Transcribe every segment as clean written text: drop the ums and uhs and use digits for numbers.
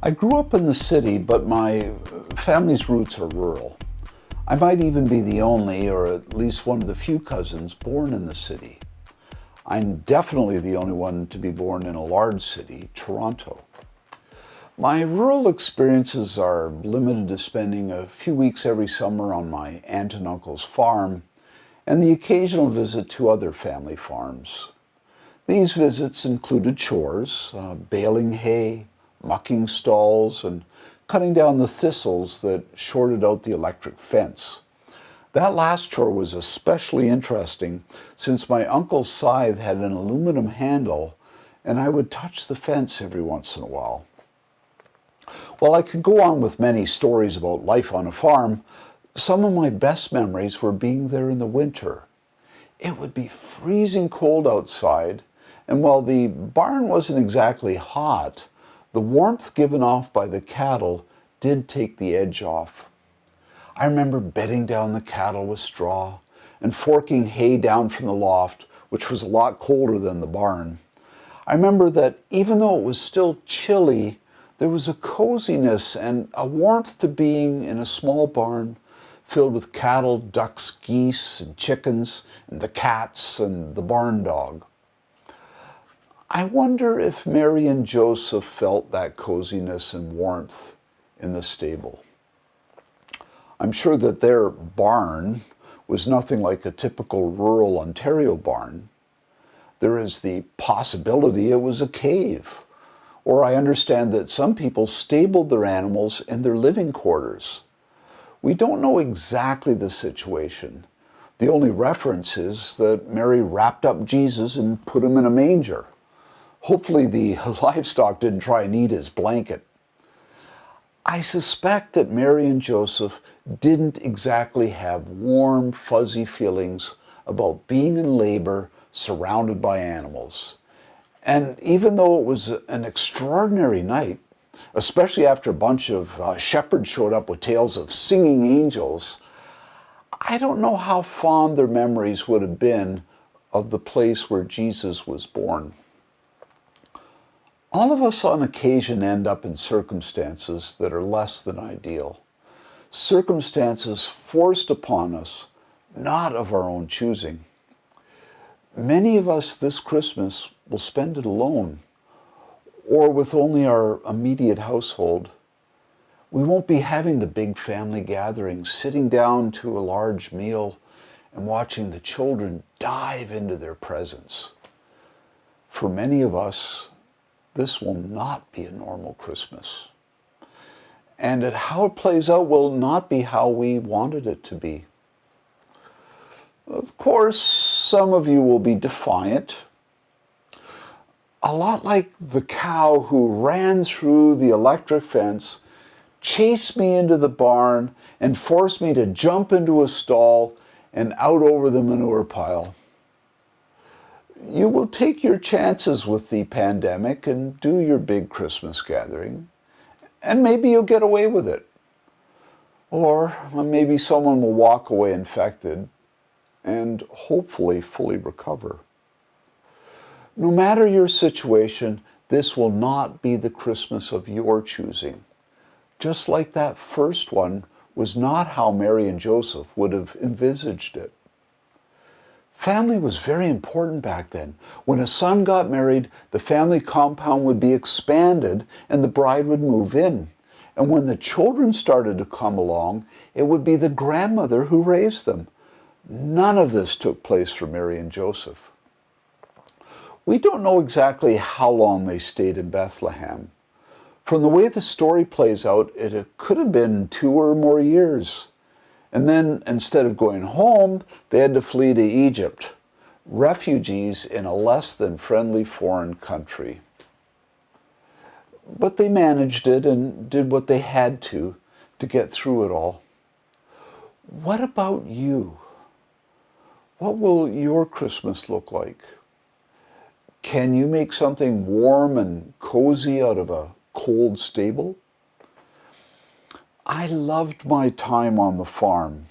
I grew up in the city, but my family's roots are rural. I might even be the only, or at least one of the few cousins born in the city. I'm definitely the only one to be born in a large city, Toronto. My rural experiences are limited to spending a few weeks every summer on my aunt and uncle's farm and the occasional visit to other family farms. These visits included chores, baling hay, mucking stalls, and cutting down the thistles that shorted out the electric fence. That last chore was especially interesting since my uncle's scythe had an aluminum handle and I would touch the fence every once in a while. While I could go on with many stories about life on a farm, some of my best memories were being there in the winter. It would be freezing cold outside, and while the barn wasn't exactly hot, the warmth given off by the cattle did take the edge off. I remember bedding down the cattle with straw and forking hay down from the loft, which was a lot colder than the barn. I remember that even though it was still chilly, there was a coziness and a warmth to being in a small barn filled with cattle, ducks, geese, and chickens, and the cats and the barn dog. I wonder if Mary and Joseph felt that coziness and warmth in the stable. I'm sure that their barn was nothing like a typical rural Ontario barn. There is the possibility it was a cave, or I understand that some people stabled their animals in their living quarters. We don't know exactly the situation. The only reference is that Mary wrapped up Jesus and put him in a manger. Hopefully the livestock didn't try and eat his blanket. I suspect that Mary and Joseph didn't exactly have warm, fuzzy feelings about being in labor surrounded by animals. And even though it was an extraordinary night, especially after a bunch of shepherds showed up with tales of singing angels, I don't know how fond their memories would have been of the place where Jesus was born. All of us on occasion end up in circumstances that are less than ideal. Circumstances forced upon us, not of our own choosing. Many of us this Christmas will spend it alone, or with only our immediate household. We won't be having the big family gathering, sitting down to a large meal and watching the children dive into their presents. For many of us, this will not be a normal Christmas. And how it plays out will not be how we wanted it to be. Of course, some of you will be defiant. A lot like the cow who ran through the electric fence, chased me into the barn, and forced me to jump into a stall and out over the manure pile. You will take your chances with the pandemic and do your big Christmas gathering, and maybe you'll get away with it. Or maybe someone will walk away infected and hopefully fully recover. No matter your situation, this will not be the Christmas of your choosing. Just like that first one was not how Mary and Joseph would have envisaged it. Family was very important back then. When a son got married, the family compound would be expanded and the bride would move in. And when the children started to come along, it would be the grandmother who raised them. None of this took place for Mary and Joseph. We don't know exactly how long they stayed in Bethlehem. From the way the story plays out, it could have been 2 or more years. And then, instead of going home, they had to flee to Egypt, refugees in a less than friendly foreign country. But they managed it and did what they had to get through it all. What about you? What will your Christmas look like? Can you make something warm and cozy out of a cold stable? I loved my time on the farm.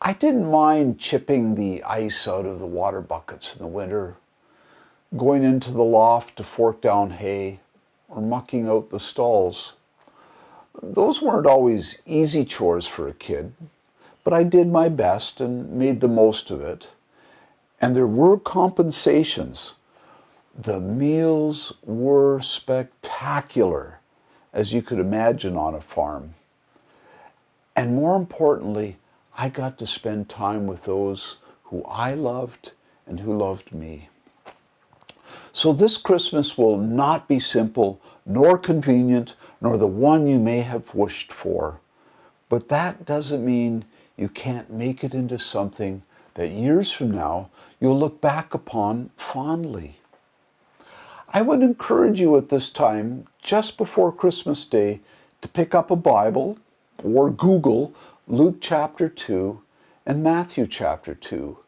I didn't mind chipping the ice out of the water buckets in the winter, going into the loft to fork down hay, or mucking out the stalls. Those weren't always easy chores for a kid, but I did my best and made the most of it. And there were compensations. The meals were spectacular, as you could imagine on a farm. And more importantly, I got to spend time with those who I loved and who loved me. So this Christmas will not be simple, nor convenient, nor the one you may have wished for. But that doesn't mean you can't make it into something that years from now you'll look back upon fondly. I would encourage you at this time, just before Christmas Day, to pick up a Bible or Google Luke chapter 2 and Matthew chapter 2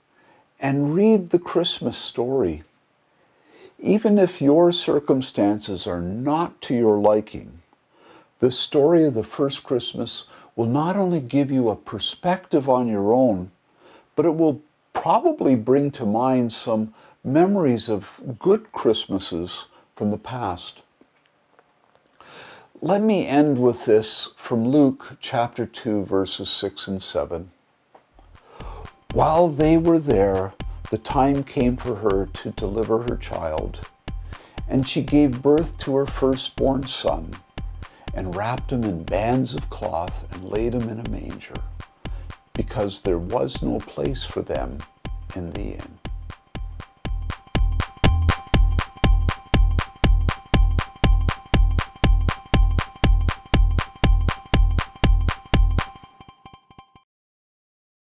and read the Christmas story. Even if your circumstances are not to your liking, the story of the first Christmas will not only give you a perspective on your own, but it will probably bring to mind some memories of good Christmases from the past. Let me end with this from Luke chapter 2, verses 6 and 7. While they were there, the time came for her to deliver her child, and she gave birth to her firstborn son, and wrapped him in bands of cloth and laid him in a manger, because there was no place for them in the inn.